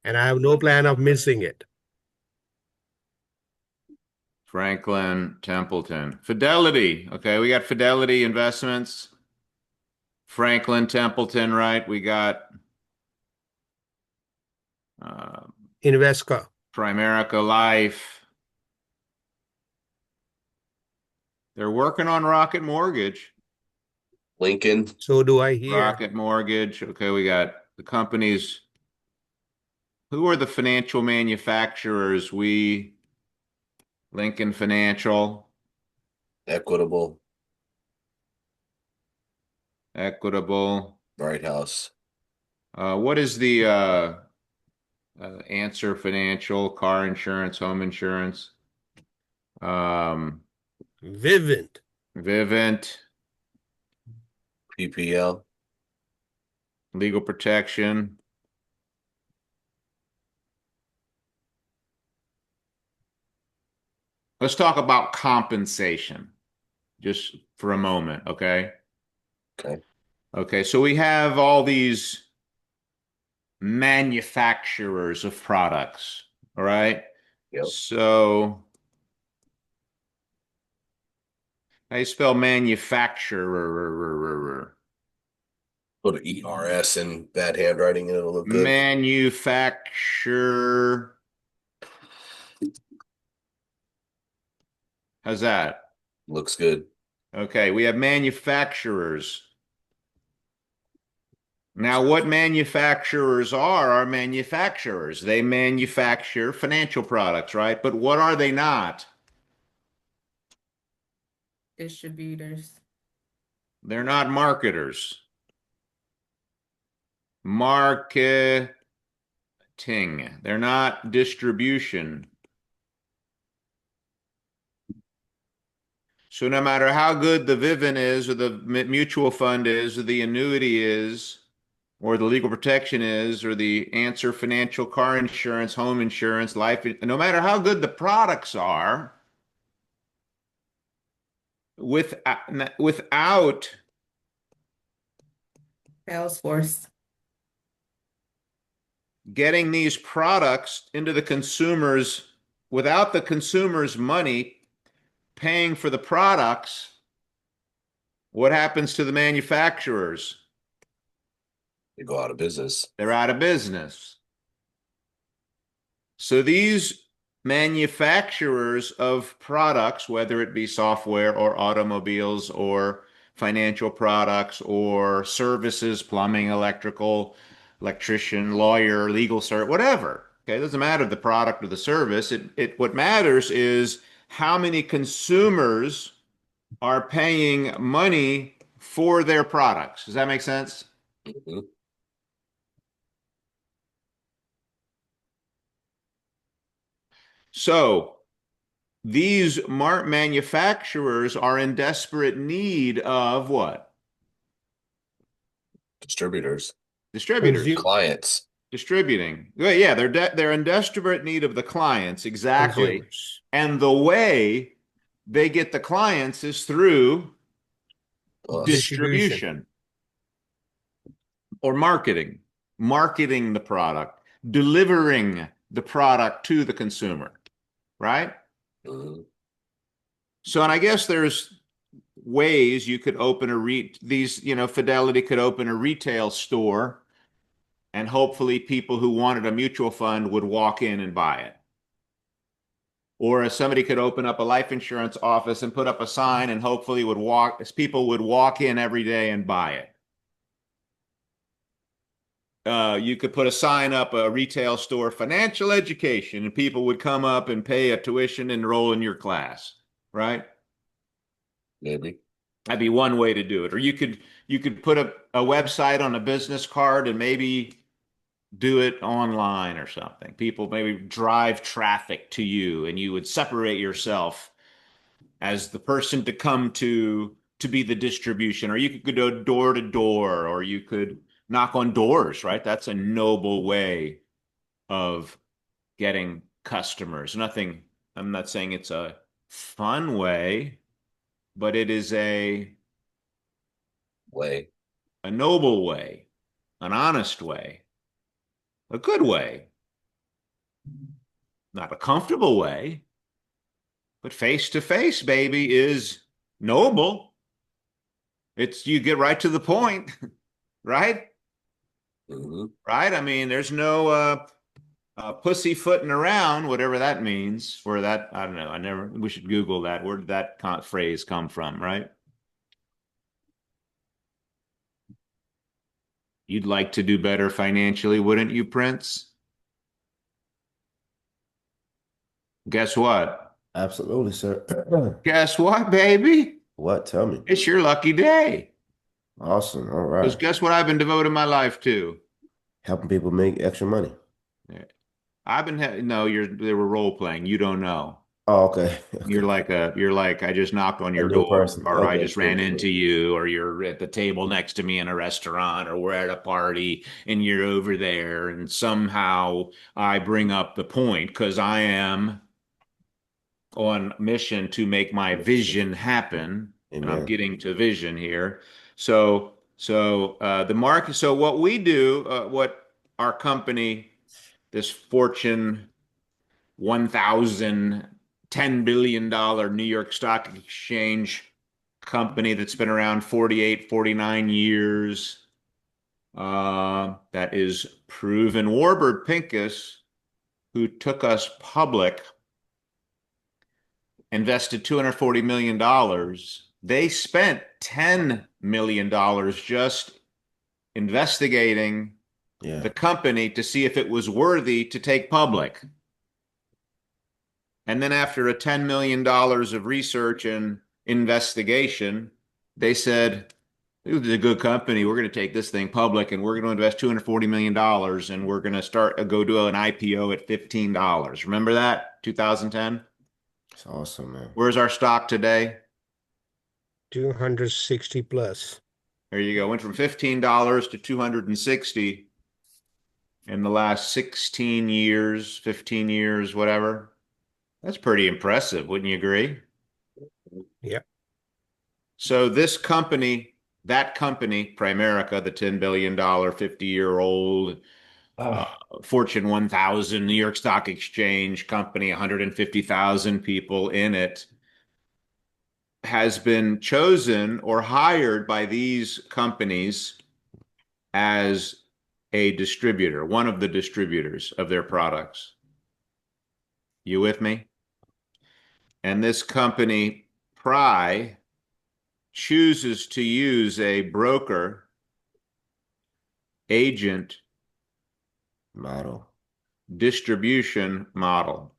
and I have no plan of missing it. Franklin Templeton. Fidelity. Okay, we got Fidelity Investments. Franklin Templeton, right? We got uh, Invesco. Primerica Life. They're working on Rocket Mortgage. Lincoln. So do I hear. Rocket Mortgage. Okay, we got the companies. Who are the financial manufacturers? Lincoln Financial, Equitable. Equitable. Bright House. What is the Answer Financial, car insurance, home insurance? Um, Vivint. Vivint, PPL. legal protection. Let's talk about compensation just for a moment, okay? Okay. Okay, so we have all these manufacturers of products, all right? Yep. So how you spell manufacturer? Put an ERS in bad handwriting and it'll look good. Manufacture. How's that? Looks good. Okay, we have manufacturers. Now, what manufacturers are manufacturers. They manufacture financial products, right? But what are they not? Distributors. They're not marketers. Marketing. They're not distribution. So no matter how good the Vivint is, or the mutual fund is, or the annuity is, or the legal protection is, or the Answer Financial, car insurance, home insurance, life, no matter how good the products are, without Salesforce. getting these products into the consumers, without the consumers' money paying for the products, what happens to the manufacturers? They go out of business. They're out of business. So these manufacturers of products, whether it be software or automobiles or financial products or services, plumbing, electrical, electrician, lawyer, legal service, whatever. Okay, it doesn't matter the product or the service. What matters is how many consumers are paying money for their products. Does that make sense? Mhm. So these manufacturers are in desperate need of what? Distributors. Distributors. Consume, Clients. Distributing. Well, yeah, they're in desperate need of the clients, exactly. consumers. And the way they get the clients is through Us. Distribution. distribution or marketing the product, delivering the product to the consumer, right? Mhm. So, and I guess there's ways you could open Fidelity could open a retail store, and hopefully people who wanted a mutual fund would walk in and buy it. Or somebody could open up a life insurance office and put up a sign, and hopefully people would walk in every day and buy it. You could put a sign up, a retail store, financial education, and people would come up and pay a tuition and enroll in your class, right? Maybe. That'd be one way to do it. Or you could put a website on a business card and maybe do it online or something. People maybe drive traffic to you, and you would separate yourself as the person to come to be the distribution. Or you could go door to door, or you could knock on doors, right? That's a noble way of getting customers. I'm not saying it's a fun way, but it is Way. a noble way, an honest way, a good way. Not a comfortable way, but face to face, baby, is noble. It's you get right to the point, right? Mhm. Right? I mean, there's no pussyfooting around, whatever that means. Where that, I don't know. I never. We should Google that. Where did that phrase come from? Right? You'd like to do better financially, wouldn't you, Prince? Guess what? Absolutely, sir. Guess what, baby? What? Tell me. It's your lucky day. Awesome. All Because right. guess what I've been devoting my life to? Helping people make extra money. Yeah. No, they were role playing. You don't know. Oh, okay. You're Okay. like I just knocked on A your new door, person. or I Okay, just cool, ran into cool. you, or you're at the table next to me in a restaurant, or we're at a party and you're over there, and somehow I bring up the point because I am on mission to make my vision happen, and I'm Amen. getting to vision here. So the market. So what we do, what our company, this Fortune 1,000, $10 billion New York Stock Exchange company that's been around 48, 49 years. That is proven. Warburg Pincus, who took us public, invested $240 million. They spent $10 million just investigating Yeah. the company to see if it was worthy to take public. And then after a $10 million of research and investigation, they said, this is a good company. We're going to take this thing public and we're going to invest $240 million and we're going to go do an IPO at $15. Remember that? 2010? It's awesome, man. Where's our stock today? 260 plus. There you go. Went from $15 to 260 in the last 16 years, 15 years, whatever. That's pretty impressive, wouldn't you agree? Yeah. So this company, that company, Primerica, the $10 billion, 50-year-old Fortune 1000 New York Stock Exchange company, 150,000 people in it, has been chosen or hired by these companies as a distributor, one of the distributors of their products. You with me? And this company, Pry, chooses to use a broker agent Model. distribution model.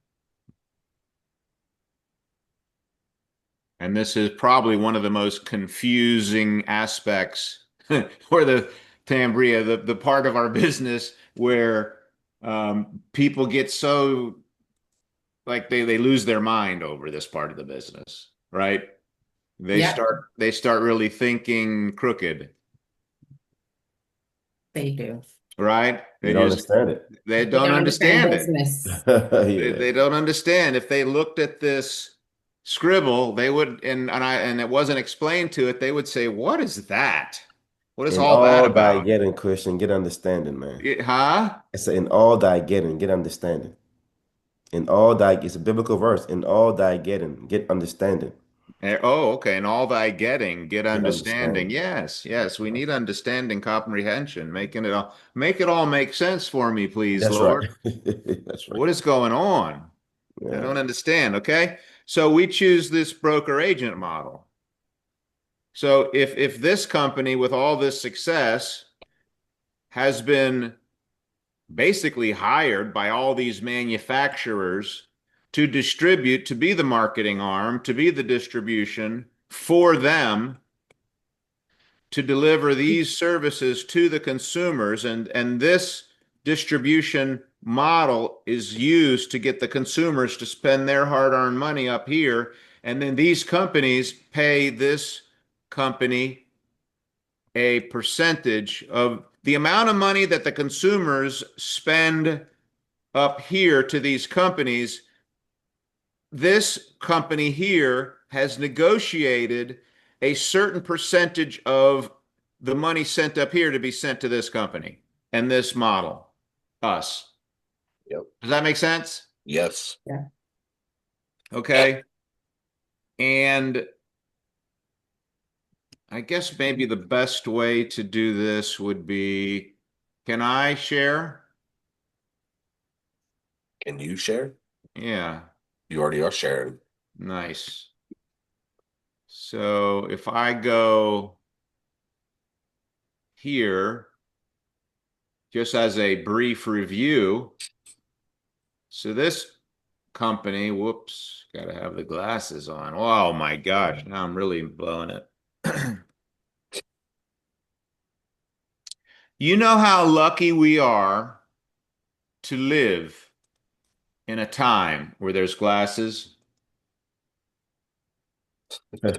And this is probably one of the most confusing aspects for the Tambria, the part of our business where people get so like they lose their mind over this part of the business, right? They Yep, start really thinking crooked, they do. right? They don't understand it. They They don't don't understand understand it. business. Yeah. They don't understand. If they looked at this scribble, they would, and it wasn't explained to it, they would say, "What is that? What is In all that all thy about?" getting, Christian, get understanding, man. Huh? I say, in all thy getting, get understanding. In all thy, it's a biblical verse. In all thy getting, get understanding. Oh, okay. And all thy getting, get Get understanding. understanding. Yes, yes. We need understanding, comprehension, make it all make sense for me, please, That's right. Lord. That's right. What is going on? I Yeah. don't understand. Okay. So we choose this broker agent model. So if this company with all this success has been basically hired by all these manufacturers to distribute, to be the marketing arm, to be the distribution for them, to deliver these services to the consumers, and this distribution model is used to get the consumers to spend their hard-earned money up here, and then these companies pay this company a percentage of the amount of money that the consumers spend up here to these companies. This company here has negotiated a certain percentage of the money sent up here to be sent to this company and this model, us. Yep. Does that make sense? Yes. Okay. And I guess maybe the best way to do this would be, can I share? Can you share? Yeah, You already are sharing. nice. So if I go here, just as a brief review, so this company, whoops, gotta have the glasses on. Oh my gosh, now I'm really blowing it. You know how lucky we are to live in a time where there's glasses?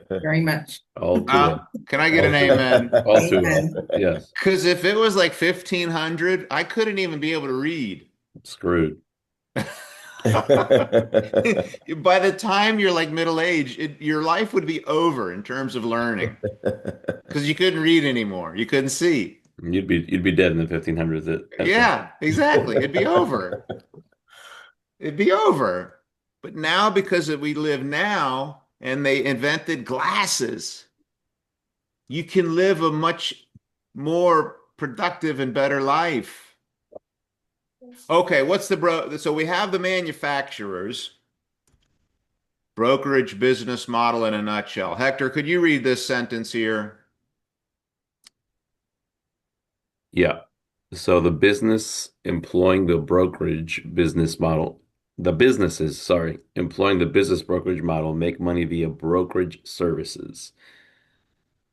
Very much. All too well. Can I get All an too well. amen? All too well. Amen. Yes. Because if it was like 1500, I couldn't even be able to read. Screwed. By the time you're like middle age, your life would be over in terms of learning because you couldn't read anymore. You couldn't see. You'd be dead in the 1500s at some Yeah, exactly. It'd be over. It'd be over. But now, because we live now and they invented glasses, you can live a much more productive and better life. Okay, what's the so we have the manufacturers, brokerage business model in a nutshell. Hector, could you read this sentence here? Yeah. So the business employing the brokerage business model, the businesses, sorry, employing the business brokerage model make money via brokerage services.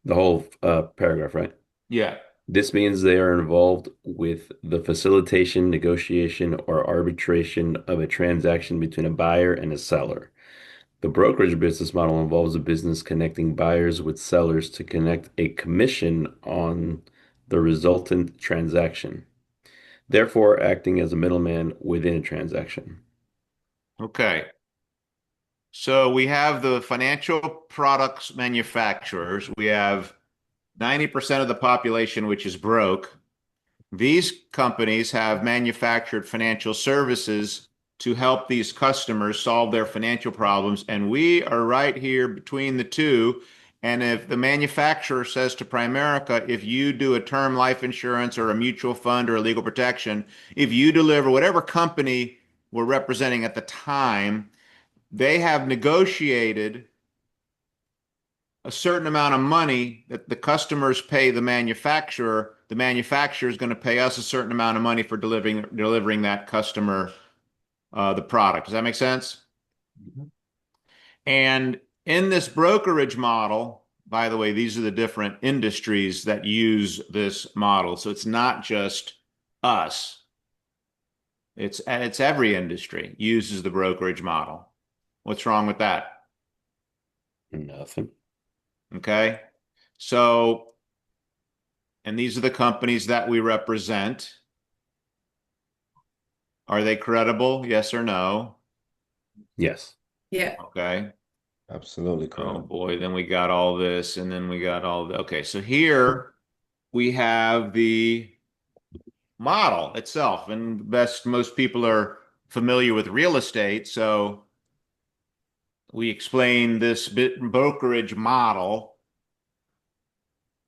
The whole paragraph, right? Yeah. This means they are involved with the facilitation, negotiation, or arbitration of a transaction between a buyer and a seller. The brokerage business model involves a business connecting buyers with sellers to connect a commission on the resultant transaction, therefore acting as a middleman within a transaction. Okay. So we have the financial products manufacturers. We have 90% of the population, which is broke. These companies have manufactured financial services to help these customers solve their financial problems. And we are right here between the two. And if the manufacturer says to Primerica, if you do a term life insurance or a mutual fund or a legal protection, if you deliver whatever company we're representing at the time, they have negotiated a certain amount of money that the customers pay the manufacturer. The manufacturer is going to pay us a certain amount of money for delivering that customer the product. Does that make sense? And in this brokerage model, by the way, these are the different industries that use this model. So it's not just us. It's every industry uses the brokerage model. What's wrong with that? Nothing. Okay. So, and these are the companies that we represent. Are they credible? Yes or no? Yes. Yeah. Okay. Absolutely Oh correct. boy, then we got all this, and then we got all the, okay, so here we have the model itself, and most people are familiar with real estate, so we explain this brokerage model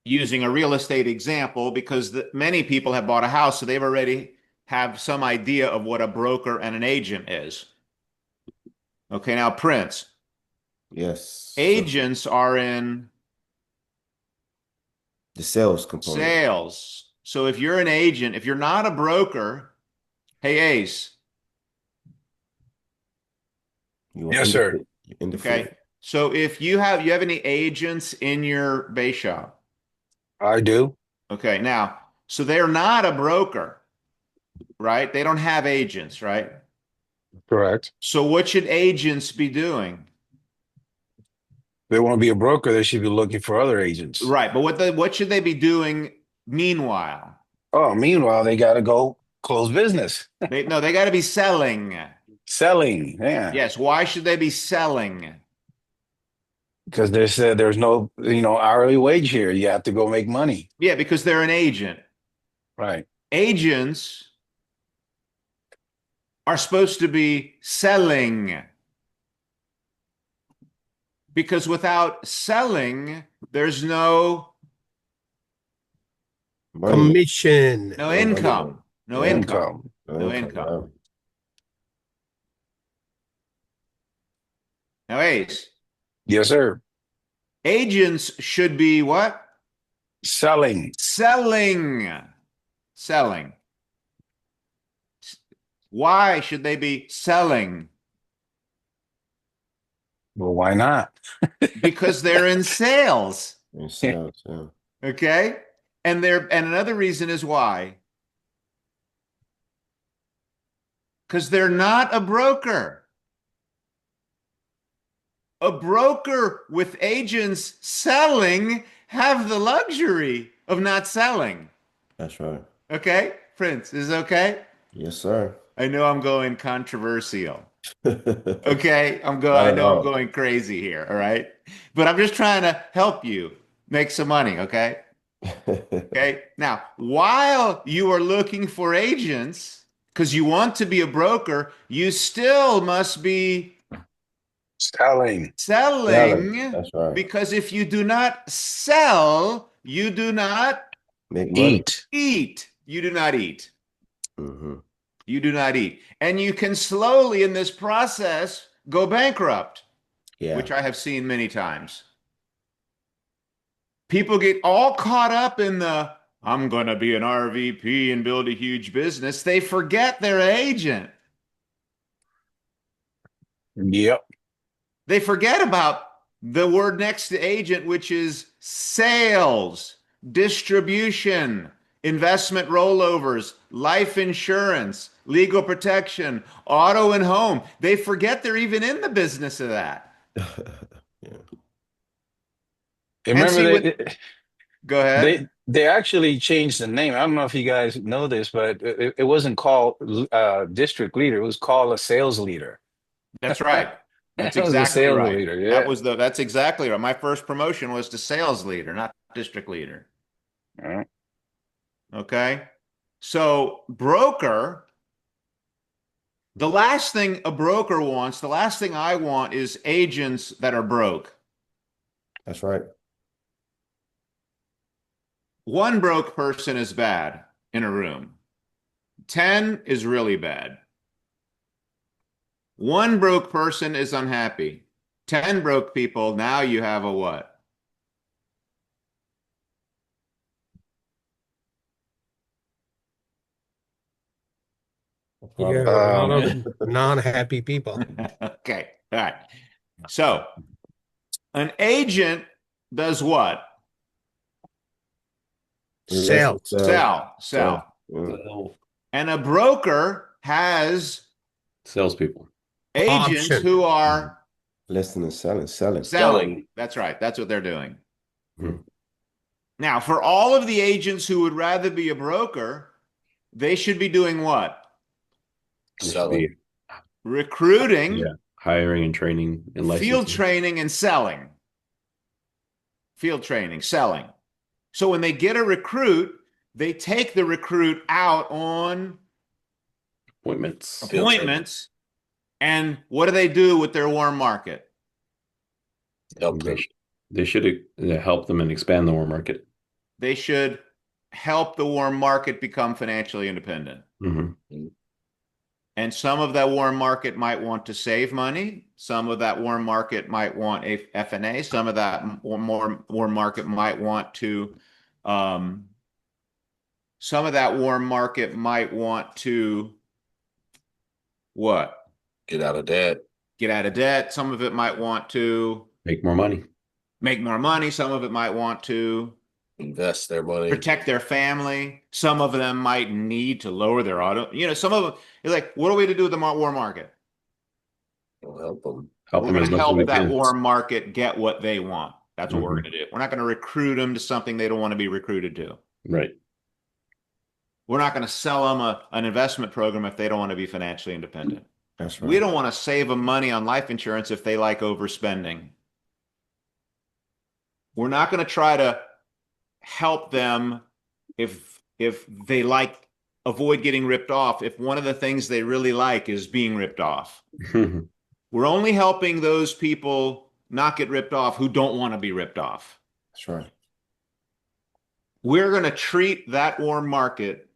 using a real estate example because many people have bought a house, so they've already have some idea of what a broker and an agent is. Okay, now Prince, Yes. So agents are in the sales component. sales. So if you're an agent, if you're not a broker, hey Ace, You are Yes, sir. in the field. okay. So if you have any agents in your base shop, I do. okay. Now, so they're not a broker, right? They don't have agents, right? Correct. So what should agents be doing? They want to be a broker. They should be looking for other agents. Right, but what should they be doing meanwhile? Oh, meanwhile, they got to go close business, They got to be selling. selling. Yeah, Yes, why should they be selling? because they said there's no, hourly wage here. You have to go make money. Yeah, because they're an agent. Right. Agents are supposed to be selling. Because without selling, there's no Money. Commission. no No money, income. man. No Yeah. income. Income. No No income. income. Wow. Now, Ace, Yes, sir. agents should be what? Selling. Selling. Selling. Why should they be selling? Well, why not? Because they're in sales. In sales, yeah. Okay? And another reason is why? Because they're not a broker. A broker with agents selling have the luxury of not selling. That's right. Okay? Prince, is it okay? Yes, sir. I know I'm going controversial. Not Okay? I at know I'm all. going crazy here, all right? But I'm just trying to help you make some money, okay? Okay. Now, while you are looking for agents, because you want to be a broker, you still must be Selling. Selling. selling, That's right. because if you do not sell, you do not Make money. Eat. eat. You do not eat. Hmm. You do not eat. And you can slowly, in this process, go bankrupt, Yeah. which I have seen many times. People get all caught up in the I'm going to be an RVP and build a huge business. They forget they're an agent. Yep. They forget about the word next to agent, which is sales, distribution, investment rollovers, life insurance, legal protection, auto and home. They forget they're even in the business of that. Yeah. And Remember see what, go ahead. they actually changed the name. I don't know if you guys know this, but it wasn't called district leader. It was called a sales leader. That's right. That's It was a exactly sales right. leader. Yeah. That's exactly right. My first promotion was to sales leader, not district leader. All right. Okay. So broker, the last thing a broker wants, the last thing I want is agents that are broke. That's right. One broke person is bad in a room. 10 is really bad. One broke person is unhappy. 10 broke people, now you have a what? No You problem. have a lot Um, of non-happy people. Okay. All right. So an agent does what? Invest Sales. in sales. Sales. Sell. Yeah. Sell- And a broker has Salespeople. agents Option. who Mhm. are Listening and selling. Selling. selling. That's right. That's what they're doing. Mhm. Now, for all of the agents who would rather be a broker, they should be doing what? They should Selling. be, Recruiting, yeah, hiring and training and field licensing. training, and selling. Field training, selling. So when they get a recruit, they take the recruit out on Appointments. Field training. appointments. And what do they do with their warm market? Help They, them. sh- they should help them and expand the war market. They should help the warm market become financially independent. Mhm. And some of that warm market might want to save money. Some of that warm market might want a FNA. Some of that more warm market might want to, um, some of that warm market might want to what? Get out of debt. Get out of debt. Some of it might want to Make more money. make more money. Some of it might want to Invest their money. protect their family. Some of them might need to lower their auto. Some of them, you're like, what are we to do with the war market? It'll help them. Help We're them going as to much as we help that can. warm market get what they want. That's what we're Mhm. going to do. We're not going to recruit them to something they don't want to be recruited to. Right. We're not going to sell them an investment program if they don't want to be financially independent. That's We right. don't want to save them money on life insurance if they like overspending. We're not going to try to help them if they like avoid getting ripped off if one of the things they really like is being ripped off. We're only helping those people not get ripped off who don't want to be ripped off. That's right. We're going to treat that warm market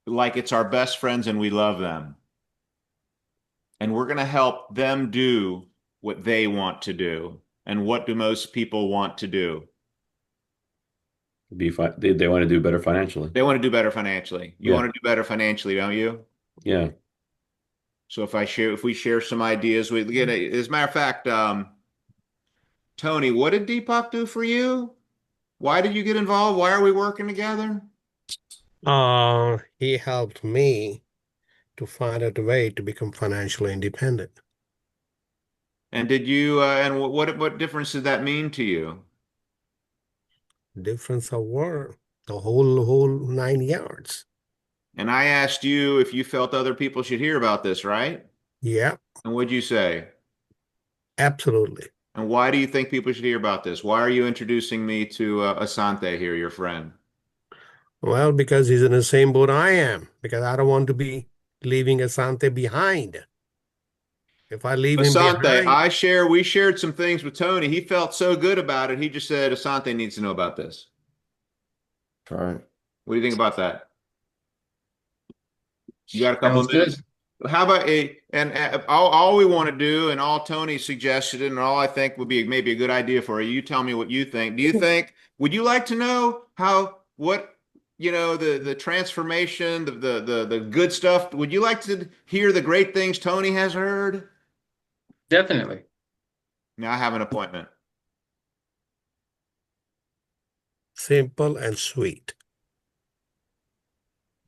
like it's our best friends and we love them. And we're going to help them do what they want to do. And what do most people want to do? They want to do better financially. They want to do better financially. You Yeah. want to do better financially, don't you? Yeah. So if we share some ideas, as a matter of fact, Tony, what did Deepak do for you? Why did you get involved? Why are we working together? He helped me to find out a way to become financially independent. And did you and what difference did that mean to you? Difference of work, the whole 9 yards. And I asked you if you felt other people should hear about this, right? Yeah, And what'd you say? absolutely. And why do you think people should hear about this? Why are you introducing me to Asante here, your friend? Well, because he's in the same boat I am, because I don't want to be leaving Asante behind. If I leave him Asante, behind, we shared some things with Tony. He felt so good about it. He just said Asante needs to know about this. All right. What do you think about that? You got a couple Sounds of minutes? good. How about all we want to do and all Tony suggested and all I think would be maybe a good idea for you. You tell me what you think. Would you like to know the transformation, the good stuff? Would you like to hear the great things Tony has heard? Definitely. Now I have an appointment. simple and sweet.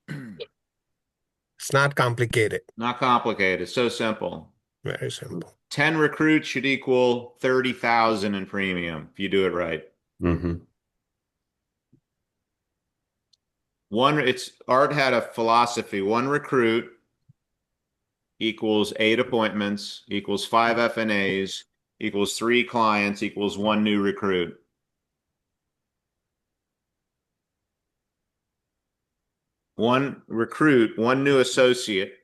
It's not complicated. Not complicated. So simple. Very simple. 10 recruits should equal 30,000 in premium if you do it right. Mm-hmm. Art had a philosophy. One recruit equals 8 appointments, equals 5 FNAs, equals 3 clients, equals 1 new recruit. One recruit, 1 new associate,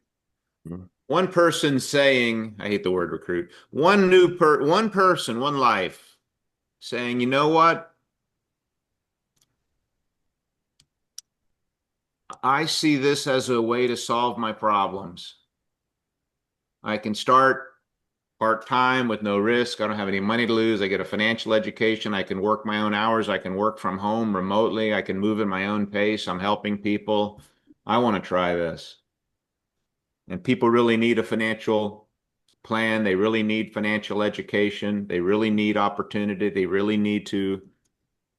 one person saying, I hate the word recruit, one person, one life saying, you know what? I see this as a way to solve my problems. I can start part-time with no risk. I don't have any money to lose. I get a financial education. I can work my own hours. I can work from home remotely. I can move at my own pace. I'm helping people. I want to try this. And people really need a financial plan. They really need financial education. They really need opportunity. They really need to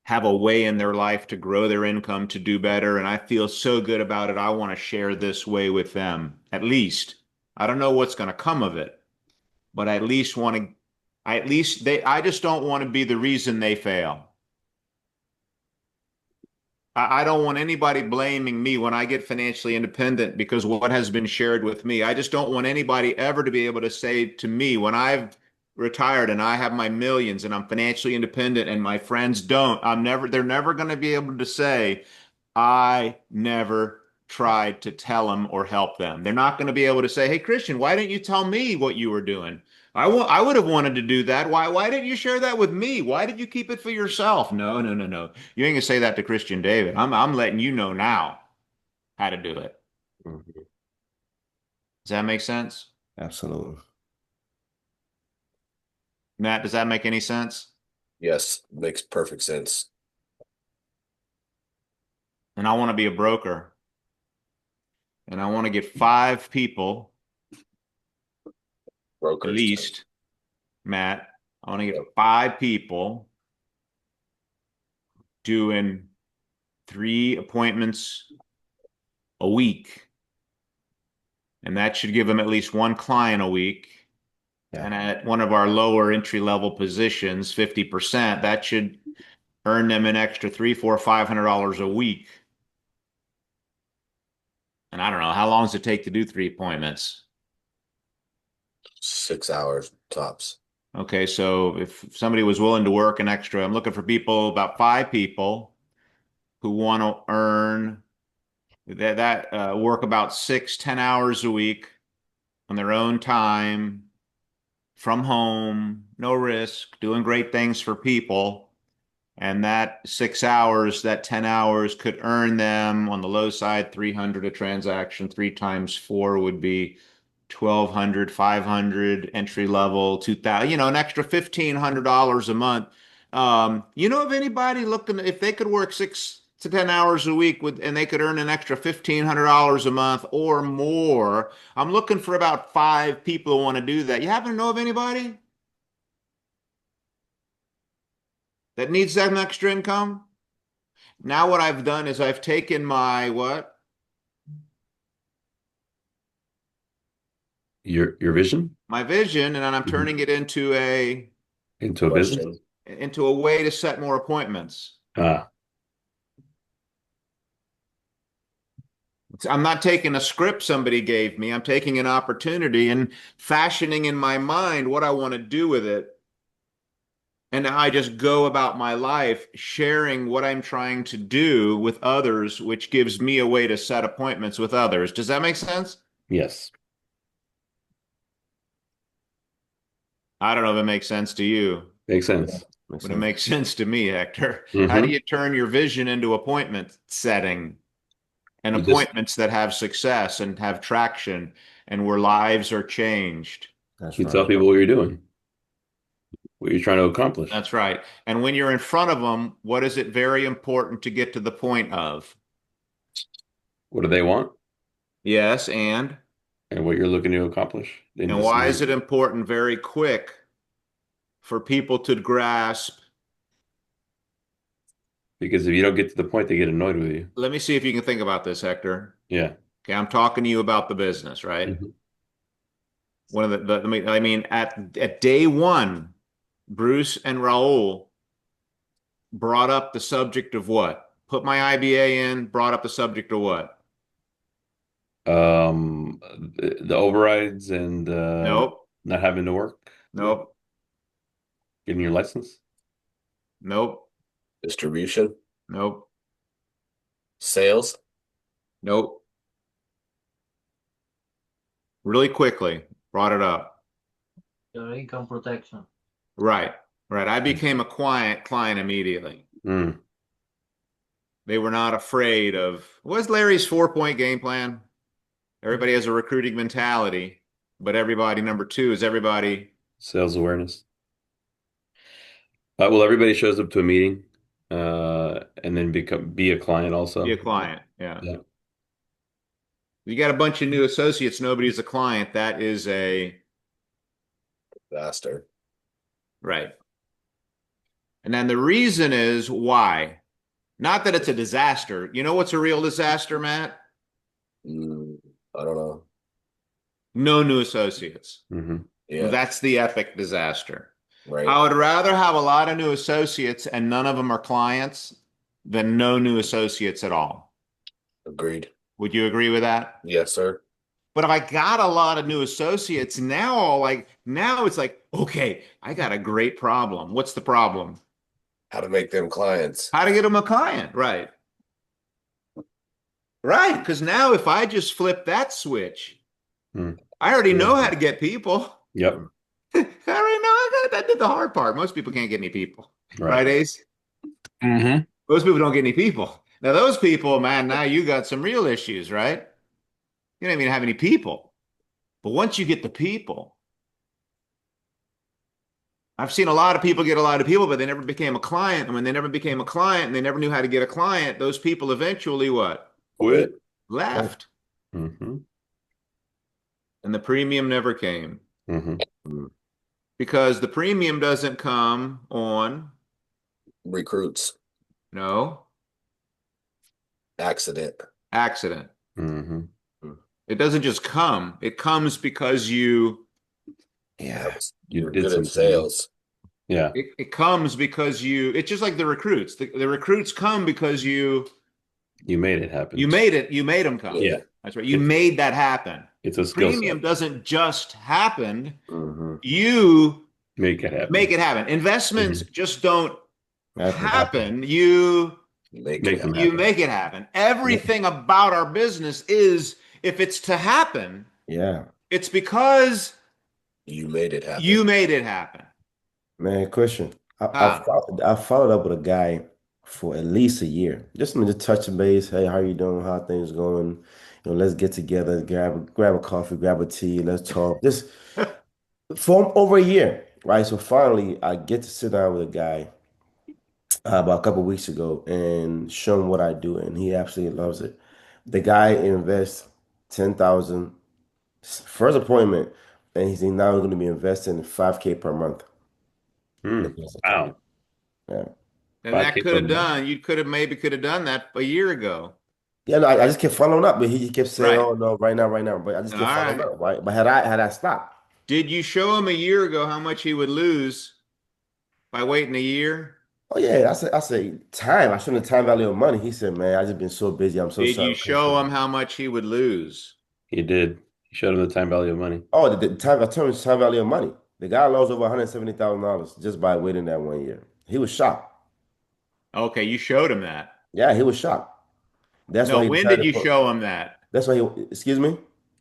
have a way in their life to grow their income, to do better. And I feel so good about it. I want to share this way with them. At least. I don't know what's going to come of it, but I just don't want to be the reason they fail. I don't want anybody blaming me when I get financially independent because what has been shared with me. I just don't want anybody ever to be able to say to me when I've retired and I have my millions and I'm financially independent and my friends don't, they're never going to be able to say, I never tried to tell them or help them. They're not going to be able to say, hey, Christian, why didn't you tell me what you were doing? I would have wanted to do that. Why didn't you share that with me? Why did you keep it for yourself? No, no, no, no. You ain't gonna say that to Christian David. I'm letting you know now how to do it. Mm-hmm. Does that make sense? Absolutely. Matt, does that make any sense? Yes, makes perfect sense. And I want to be a broker. And I want to get 5 people Brokers. at least, Matt. I want to get 5 people doing 3 appointments a week. And that should give them at least 1 client a week. Yeah. And at one of our lower entry level positions, 50%, that should earn them an extra $300, $400, $500 a week. And I don't know, how long does it take to do 3 appointments? 6 hours tops. Okay, so if somebody was willing to work an extra, I'm looking for people, about 5 people who want to earn that work about 6, 10 hours a week on their own time, from home, no risk, doing great things for people. And that 6 hours, that 10 hours could earn them on the low side 300 a transaction. 3 times 4 would be 1,200, 500 entry level, 2,000, an extra $1,500 a month. You know of anybody looking, if they could work 6 to 10 hours a week and they could earn an extra $1,500 a month or more? I'm looking for about 5 people who want to do that. You happen to know of anybody that needs that extra income? Now what I've done is I've taken my what? Your vision My vision, and I'm Mhm. turning it into into a business. a way to set more appointments. Ah, I'm not taking a script somebody gave me. I'm taking an opportunity and fashioning in my mind what I want to do with it. And I just go about my life sharing what I'm trying to do with others, which gives me a way to set appointments with others. Does that make sense? yes, I don't know if it makes sense to you, makes sense. Makes but it sense. makes sense to me, Hector. How do Hmm. you turn your vision into appointment setting and You just appointments that have success and have traction and where lives are changed? That's you tell right. people what you're doing, what you're trying to accomplish. That's right. And when you're in front of them, what is it very important to get to the point of? What do they want Yes, and what you're looking to accomplish. Then and just why is it important very quick for people to grasp? because if you don't get to the point, they get annoyed with you. Let me see if you can think about this, Hector. Yeah. Okay, I'm talking to you about the business, right? Mhm. One of I mean, at day one, Bruce and Raul brought up the subject of what? Put my IBA in, brought up the subject of what? The overrides and Nope, not having to work, nope, getting your license. nope, Distribution, nope, sales. nope. Really quickly, brought it up. Your income protection. Right, right. I became a client immediately. Mm. They were not afraid of, what's Larry's 4-point game plan? Everybody has a recruiting mentality, but everybody, number two, is everybody. Sales awareness. Well, everybody shows up to a meeting, and then be a client Be also. a client. Yeah. Yeah. You got a bunch of new associates, nobody's a client. That is Faster. right. And then the reason is why. Not that it's a disaster. You know what's a real disaster, Matt? I don't know. No new associates. Mm-hmm. Yeah, That's the epic disaster. right. I would rather have a lot of new associates and none of them are clients than no new associates at all. Agreed. Would you agree with that? Yes, sir. But if I got a lot of new associates, now it's like, okay, I got a great problem. What's the problem? How to make them clients. How to get them a client, right? Right, because now if I just flip that switch, I already know how to get people. Yep. I already know that did the hard part. Most people can't get any people, Right. right, Ace? Mm-hmm. Most people don't get any people. Now those people, man, now you got some real issues, right? You don't even have any people. But once you get the people, I've seen a lot of people get a lot of people, but they never became a client. And when they never became a client and they never knew how to get a client, those people eventually what? Quit. Left. Mm-hmm. And the premium never came. Mm-hmm. Because the premium doesn't come on, Recruits. no, Accident. accident. Mm-hmm. It doesn't just come. It comes because you Yeah. You're did good some at sales. Yeah. it comes because it's just like the recruits. The recruits come because you made it happen. you made them come. Yeah. That's right. You made that happen. It's a skill Premium set. doesn't just happen. Mm-hmm. You Make it happen. make it happen. Investments just don't Happen. happen. You Make it Make them You happen. happen. make it happen. Everything about our business is, if it's to happen, Yeah, it's because You made it you happen. made it happen. man, Christian. Ah, I followed up with a guy for at least a year. Just touch base. Hey, how you doing? How things going? Let's get together, grab a coffee, grab a tea, let's talk. Just for over a year, right? So finally, I get to sit down with a guy about a couple weeks ago and show him what I do, and he absolutely loves it. The guy invests 10,000 first appointment, and he's now going to be investing 5K per month Hmm. into his account. Wow. Yeah. and that 5K could per have month. done, you could have maybe could have done that a year ago. Yeah, no, I just kept following up, but he just kept saying, Right. "Oh no, right now, right now." But I just All kept following right. up, right? But had I stopped, Did you show him a year ago how much he would lose by waiting a year? oh yeah, I said time. I showed him the time value of money. He said, "Man, I just been so busy. I'm so Did you sorry, show him Christian." how much he would lose? He did. He showed him the time value of money. Oh, the time I told him the time value of money. The guy lost over $170,000 just by waiting that 1 year. He was shocked. Okay, you showed him that. Yeah, he was shocked. That's why No, he when decided did to you put. show him that? That's why he. Excuse me.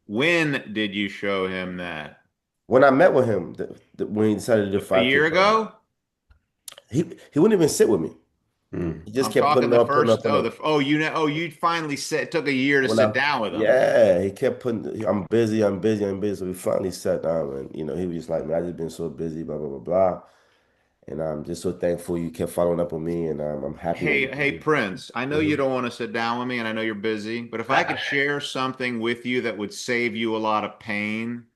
When did you show him that? When I met with him, when he decided to do A 5K year per month, ago? he wouldn't even sit with me. Hmm. He just I'm kept talking putting the up, putting up, first. putting Oh, up. you finally said it took a year to When sit I, down with him. yeah, he kept putting, I'm busy, I'm busy, I'm busy. So we finally sat down and, he was just like, man, I just been so busy, blah, blah, blah, blah. And I'm just so thankful you kept following up with me and I'm happy that Hey, you hey, Prince, I know you Mhm. don't want to sit down with me, and I know you're busy, but if I could share something with you that would save you a lot of pain,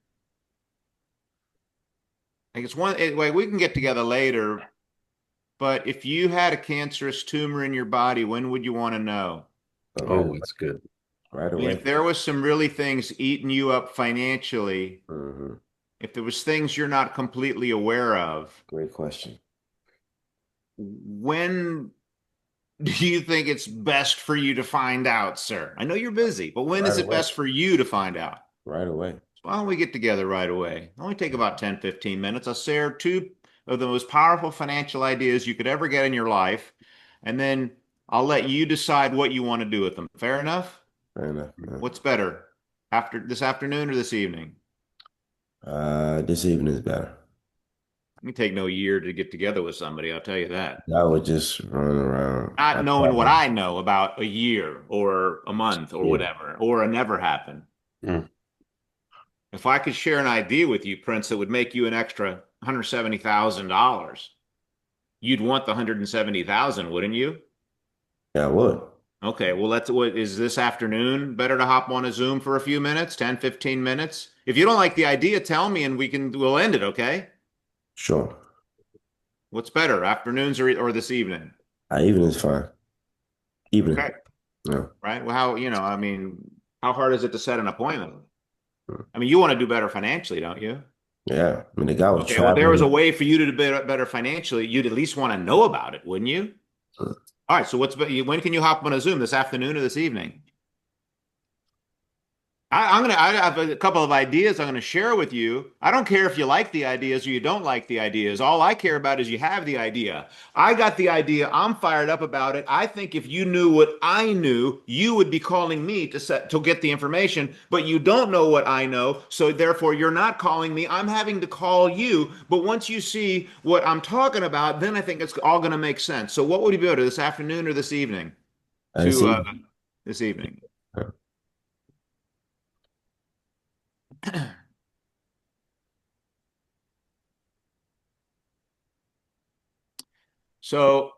like like we can get together later, but if you had a cancerous tumor in your body, when would you want to know? So right Oh, away, that's good. right I mean, away. if there was some really things eating you up financially, Hmm. if there was things you're not completely aware of, Great question. when do you think it's best for you to find out, sir? I know you're busy, but when Right is it away, best for you to find out? right away. Why don't we get together right away? Only take about 10, 15 minutes. I'll share two of the most powerful financial ideas you could ever get in your life, and then I'll let you decide what you want to do with them. Fair enough? Fair enough, man. What's better, after this afternoon or this evening? This evening is better. It can take no year to get together with somebody, I'll tell you that. I would just run around. Not I knowing what probably, I know about a year or a month or yeah, whatever, or a never happened. Hmm. If I could share an idea with you, Prince, that would make you an extra $170,000, you'd want the 170,000, wouldn't you? yeah, I would. Okay, well, what is this afternoon? Better to hop on a Zoom for a few minutes, 10, 15 minutes. If you don't like the idea, tell me and we'll end it, okay? Sure. What's better, afternoons or this evening? Evening is fine. Evening. Okay, Yeah. right? Well, I mean, how hard is it to set an appointment? Mm. I mean, you want to do better financially, don't you? Yeah. I mean, the guy was Okay, well, if there was a traveling. way for you to do better financially, you'd at least want to know about it, wouldn't you? Mm. All right, so when can you hop on a Zoom, this afternoon or this evening? I have a couple of ideas I'm going to share with you. I don't care if you like the ideas or you don't like the ideas. All I care about is you have the idea. I got the idea. I'm fired up about it. I think if you knew what I knew, you would be calling me to get the information, but you don't know what I know, so therefore you're not calling me. I'm having to call you. But once you see what I'm talking about, then I think it's all going to make sense. So what would you be able to do this afternoon or this evening? This To evening. this evening. Yeah. So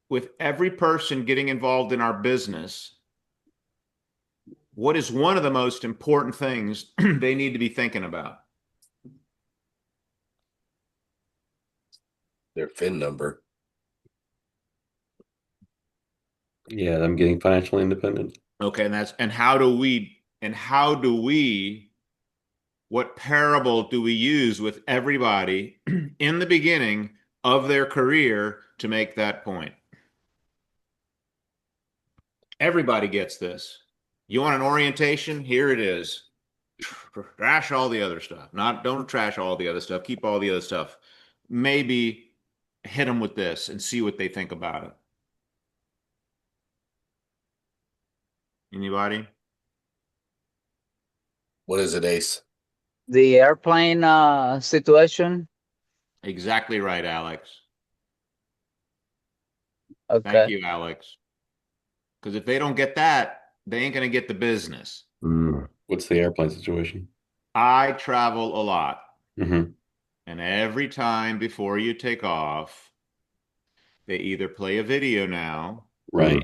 with every person getting involved in our business, what is one of the most important things they need to be thinking about? Their FIN number. Yeah, I'm getting financially independent. Okay, and what parable do we use with everybody in the beginning of their career to make that point? Everybody gets this. You want an orientation? Here it is. Trash all the other stuff. Not don't trash all the other stuff. Keep all the other stuff. Maybe hit them with this and see what they think about it. Anybody? What is it, Ace? The airplane situation. Exactly right, Alex. Thank Okay. you, Alex. Because if they don't get that, they ain't going to get the business. What's the airplane situation? I travel a lot. Hmm. And every time before you take off, they either play a video now Right.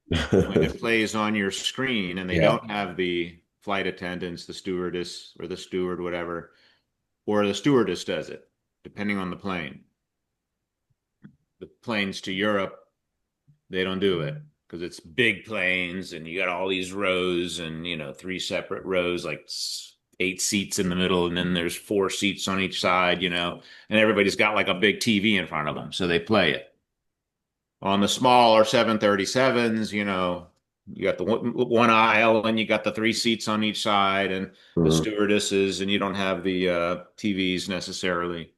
when it plays on your screen and they Yeah. don't have the flight attendants, the stewardess or the steward, whatever, or the stewardess does it, depending on the plane. The planes to Europe, they don't do it because it's big planes and you got all these rows and, you know, three separate rows, like 8 seats in the middle, and then there's 4 seats on each side, you know, and everybody's got like a big TV in front of them. So they play it. On the smaller 737s, you know, you got the one aisle and you got the 3 seats on each side and the stewardesses, and you don't have the TVs necessarily.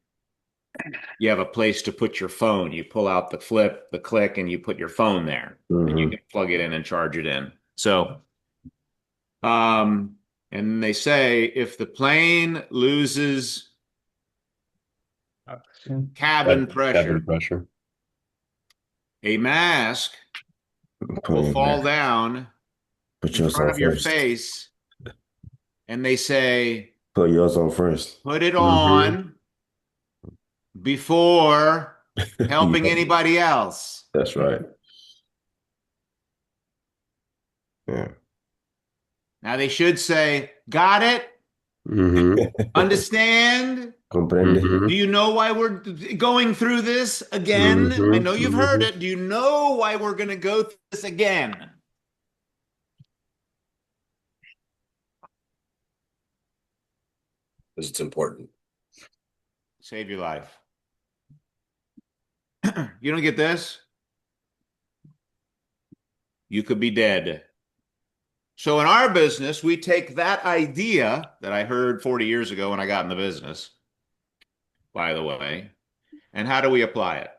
You have a place to put your phone. You pull out the flip, the click, and you put your phone there, and you can plug it in and charge it in. So, and they say if the plane loses cabin Cabin pressure, pressure. a mask will fall down Put in yours front on of your first. face, and they say, Put yours on first. put it Mm-hmm. on before helping Yeah, anybody else. that's right. Yeah. Now they should say, got it? Mm-hmm. Understand? Comprende? Do you know why we're going through this again? I know you've heard it. Do you know why we're going to go through this again? Because it's important. Save your life. You don't get this? You could be dead. So in our business, we take that idea that I heard 40 years ago when I got in the business, by the way, and how do we apply it?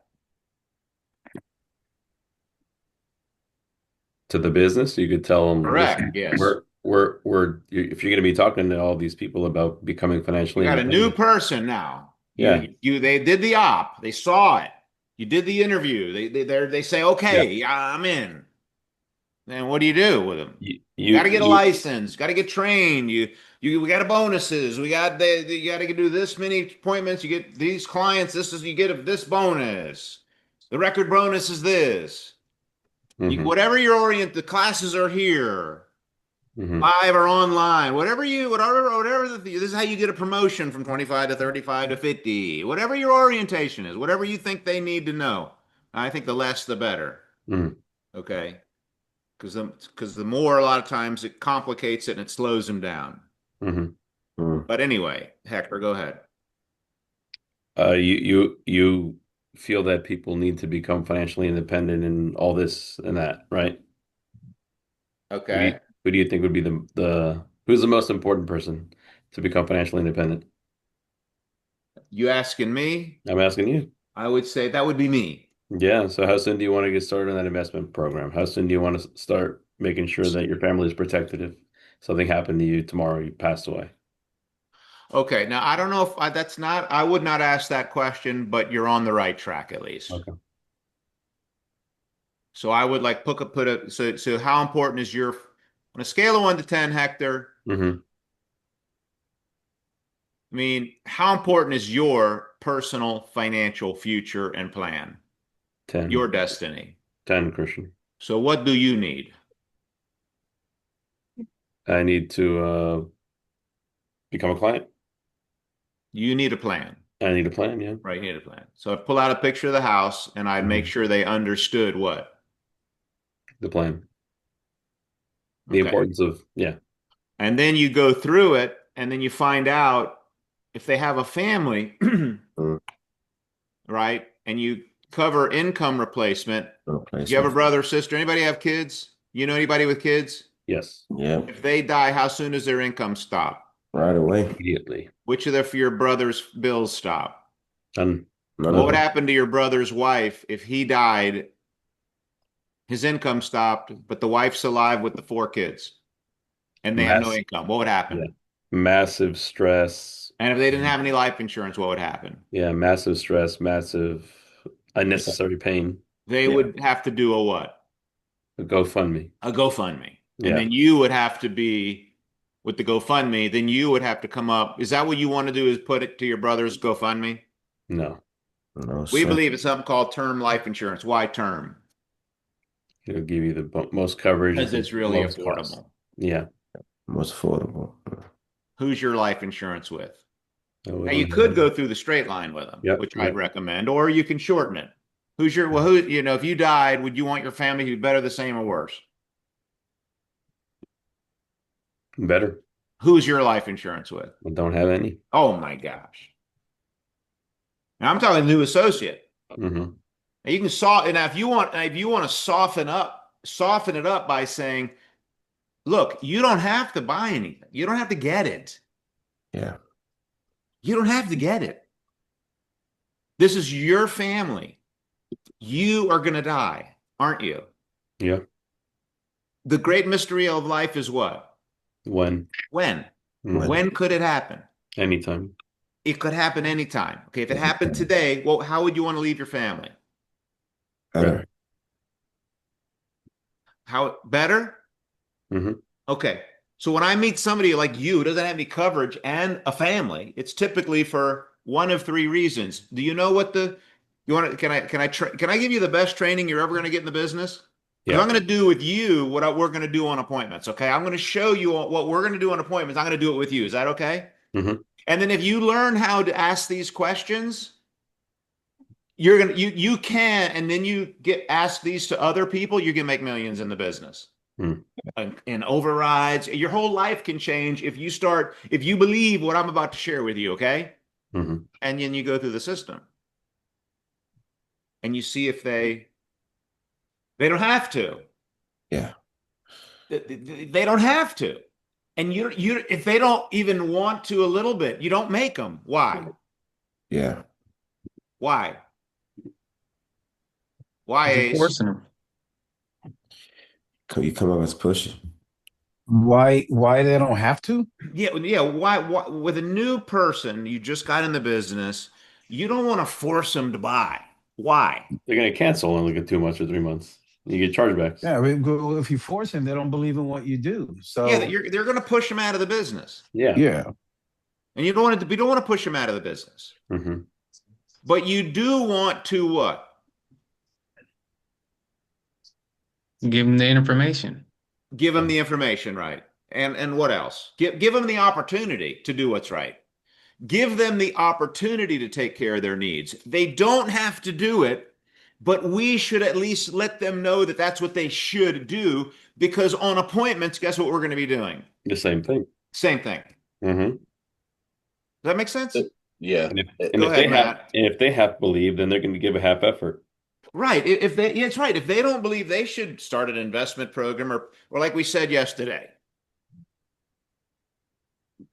To the business, you could tell them, Correct. listen, Yes. if you're going to be talking to all these people about becoming You financially got a new independent. person now. Yeah. They did the op. They saw it. You did the interview. They say, okay, Yeah. I'm in. Then what do you do with them? You Got to get a license. Got to get trained. We got bonuses. You got to do this many appointments. You get these clients. You get this bonus. The record bonus is this. Mhm. Whatever the classes are here. Mhm. Live or online, whatever this is how you get a promotion from 25 to 35 to 50, whatever your orientation is, whatever you think they need to know. I think the less, the better. Mhm. Okay. Because the more, a lot of times it complicates it and it slows them down. Mhm. But anyway, Hector, go ahead. You feel that people need to become financially independent and all this and that, right? Okay. Who do you think would be the who's the most important person to become financially independent? You asking me? I'm asking you. I would say that would be me. Yeah. So how soon do you want to get started on that investment program? How soon do you want to start making sure that your family is protected if something happened to you tomorrow, you passed away? Okay. Now, I don't know if I would not ask that question, but you're on the right track at least. Okay. So I would like so how important is your on a scale of 1 to 10, Hector? Mm-hmm. I mean, how important is your personal financial future and plan? 10. Your destiny. 10, Christian. So what do you need? I need to become a client. You need a plan. I need a plan, yeah. Right, you need a plan. So I'd pull out a picture of the house and I'd make sure they understood what? The plan. The Okay. importance of, yeah. And then you go through it and then you find out if they have a family, right? And you cover income replacement. Do you have a brother or sister? Anybody have kids? You know anybody with kids? Yes. Yeah. If they die, how soon does their income stop? Right away. Immediately. Which of your brother's bills stop? None. What would happen to your brother's wife if he died his income stopped, but the wife's alive with the 4 kids and they have no Mass, income, what would yeah, happen? massive stress. And if they didn't have any life insurance, what would happen? Yeah, massive stress, massive unnecessary pain. They Yeah, would have to do a what? a GoFundMe. A GoFundMe. And Yeah, then you would have to be with the GoFundMe, then you would have to come up. Is that what you want to do is put it to your brother's GoFundMe? no, No, We sir. believe it's something called term life insurance. Why term? it'll give you the most coverage at Because the it's really lowest cost. affordable. Yeah, Most affordable. Who's your life insurance with? no, we Now don't you have could any. go through the straight line with them, Yep, which I'd yep. recommend, or you can shorten it. Who's your, well, who, if you died, would you want your family to be better, the same, or worse? Better. Who's your life insurance with? I don't have any. Oh my gosh. Now I'm talking new associate. Hmm. Now you can now if you want to soften it up by saying, look, you don't have to buy anything. You don't have to get it. Yeah. You don't have to get it. This is your family. You are going to die, aren't you? Yeah. The great mystery of life is what? When? When? Mhm. When could it happen? Anytime. It could happen anytime. Okay, if it happened today, well, how would you want to leave your family? Better. How better? Hmm. Okay. So when I meet somebody like you who doesn't have any coverage and a family, it's typically for one of 3 reasons. Do you know what you want to, can I give you the best training you're ever going to get in the business? Because Yeah. I'm going to do with you what we're going to do on appointments. Okay. I'm going to show you what we're going to do on appointments. I'm going to do it with you. Is that okay? Hmm. And then if you learn how to ask these questions, you can, and then you get asked these to other people, you can make millions in the business. Mm. And overrides, your whole life can change if you believe what I'm about to share with you, okay? Hmm. And then you go through the system and you see if they don't have to. Yeah. They don't have to. And you if they don't even want to a little bit, you don't make them. Why? Yeah. Why? Why, You're Ace? forcing them. You come up as pushy. Why they don't have to? Yeah, why with a new person you just got in the business, you don't want to force them to buy. Why? They're going to cancel in like 2 months or 3 months. You get chargebacks. Yeah, if you force them, they don't believe in what you do. So Yeah, they're going to push them out of the business. Yeah. yeah, And you don't want to we don't want to push them out of the business. Hmm. But you do want to what? Give them the information. Give them the information, right? And what else? Give them the opportunity to do what's right. Give them the opportunity to take care of their needs. They don't have to do it, but we should at least let them know that that's what they should do, because on appointments, guess what we're going to be doing? The same thing. Same thing. Hmm. Does that make sense? Yeah. And Go if ahead, they Matt. have believe, then they're going to give a half effort. Right. It's right. If they don't believe they should start an investment program, or like we said yesterday,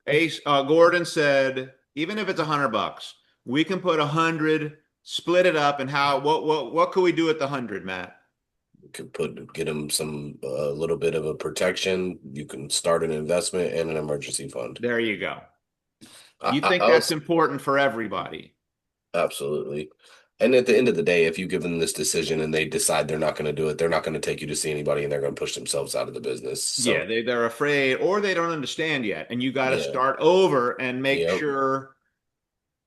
Ace Gordon said, even if it's $100, we can put 100, split it up, and what could we do with the 100, Matt? You could get them some a little bit of a protection. You can start an investment and an emergency fund. There you go. You I think that's important for everybody? Absolutely. And at the end of the day, if you give them this decision and they decide they're not going to do it, they're not going to take you to see anybody and they're going to push themselves out of the business. So, Yeah, they're afraid or they don't understand yet. And you got to yeah. start over and make Yep. sure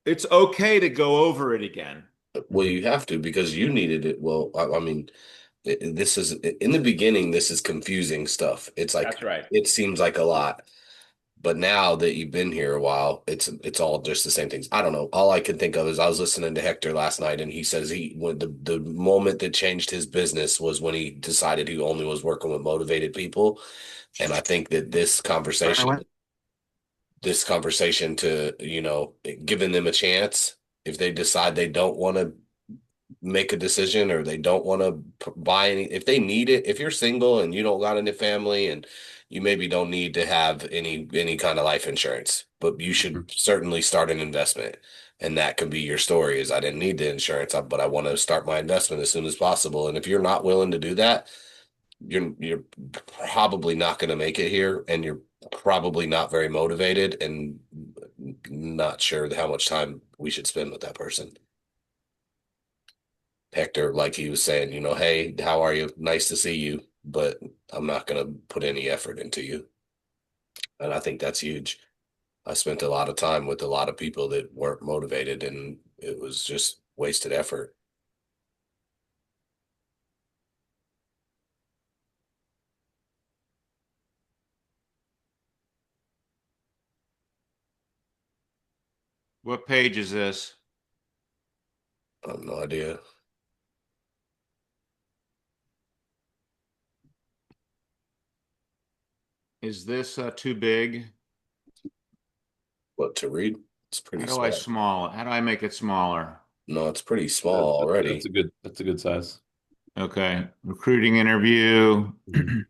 it's okay to go over it again. Well, you have to because you needed it. Well, I mean, this is in the beginning, this is confusing stuff. It's like, That's right. it seems like a lot. But now that you've been here a while, it's all just the same things. I don't know. All I can think of is I was listening to Hector last night, and he says when the moment that changed his business was when he decided he only was working with motivated people. And I think that this conversation to, giving them a chance, if they decide they don't want to make a decision or they don't want to buy any, if they need it, if you're single and you don't got any family and you maybe don't need to have any kind of life insurance, but you should certainly start an investment And that could be your story is I didn't need the insurance, but I want to start my investment as soon as possible. And if you're not willing to do that, you're probably not going to make it here, and you're probably not very motivated and not sure how much time we should spend with that person. Hector, like he was saying, hey, how are you? Nice to see you, but I'm not going to put any effort into you. And I think that's huge. I spent a lot of time with a lot of people that weren't motivated, and it was just wasted effort. What page is this? I have no idea. Is this too big? What to read? It's pretty small. How do I make it smaller? No, it's pretty small already. That's a good size. Okay. Recruiting interview. Mhm.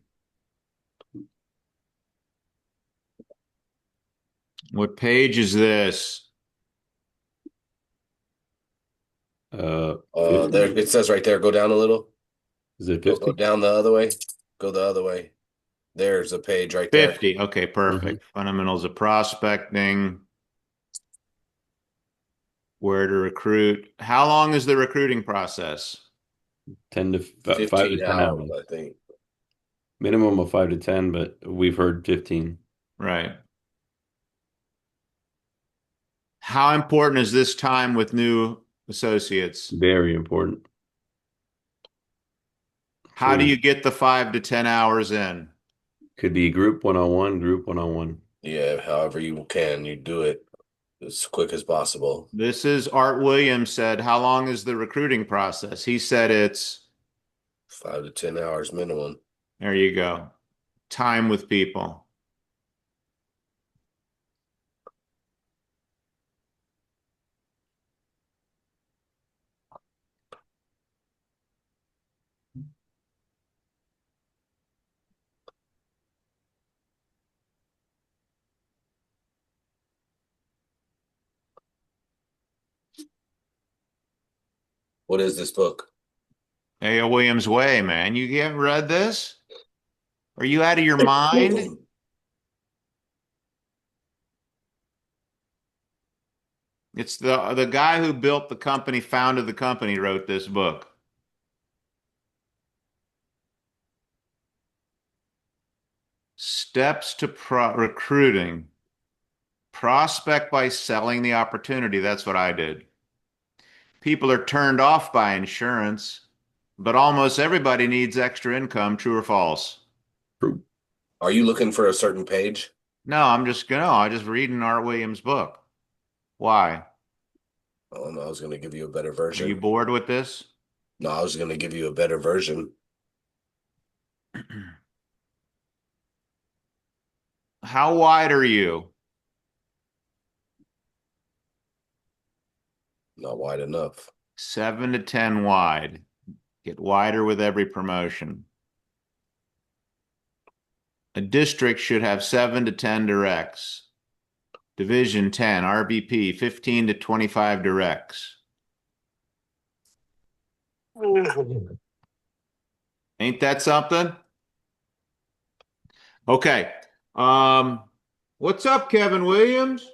What page is this? 50? There it says right there, go down a little. Is it Go 50? down the other way. Go the other way. There's a page right there. 50. Okay, perfect. Fundamentals of prospecting. Where to recruit. How long is the recruiting process? 10 to 5 to 15 10 hours, hours. I think. Minimum of 5 to 10, but we've heard 15. Right. How important is this time with new associates? Very important. How do True. you get the 5 to 10 hours in? Could be group one-on-one, group one-on-one. Yeah, however you can, you do it as quick as possible. This is Art Williams said, how long is the recruiting process? He said it's, 5 to 10 hours minimum. there you go. Time with people. What is this book? A.O. Williams Way, man. You haven't read this? Are you out of your mind? It's the guy who built the company, founded the company, wrote this book. Steps to recruiting. Prospect by selling the opportunity. That's what I did. People are turned off by insurance, but almost everybody needs extra income, true or false? True. Are you looking for a certain page? No, I'm just reading Art Williams' book. Why? Oh, no, I was going to give you a better Are you version. bored with this? No, I was going to give you a better version. How wide are you? Not wide enough. 7 to 10 wide. Get wider with every promotion. A district should have 7 to 10 directs. Division 10, RBP, 15 to 25 directs. Ain't that something? Okay. What's up, Kevin Williams?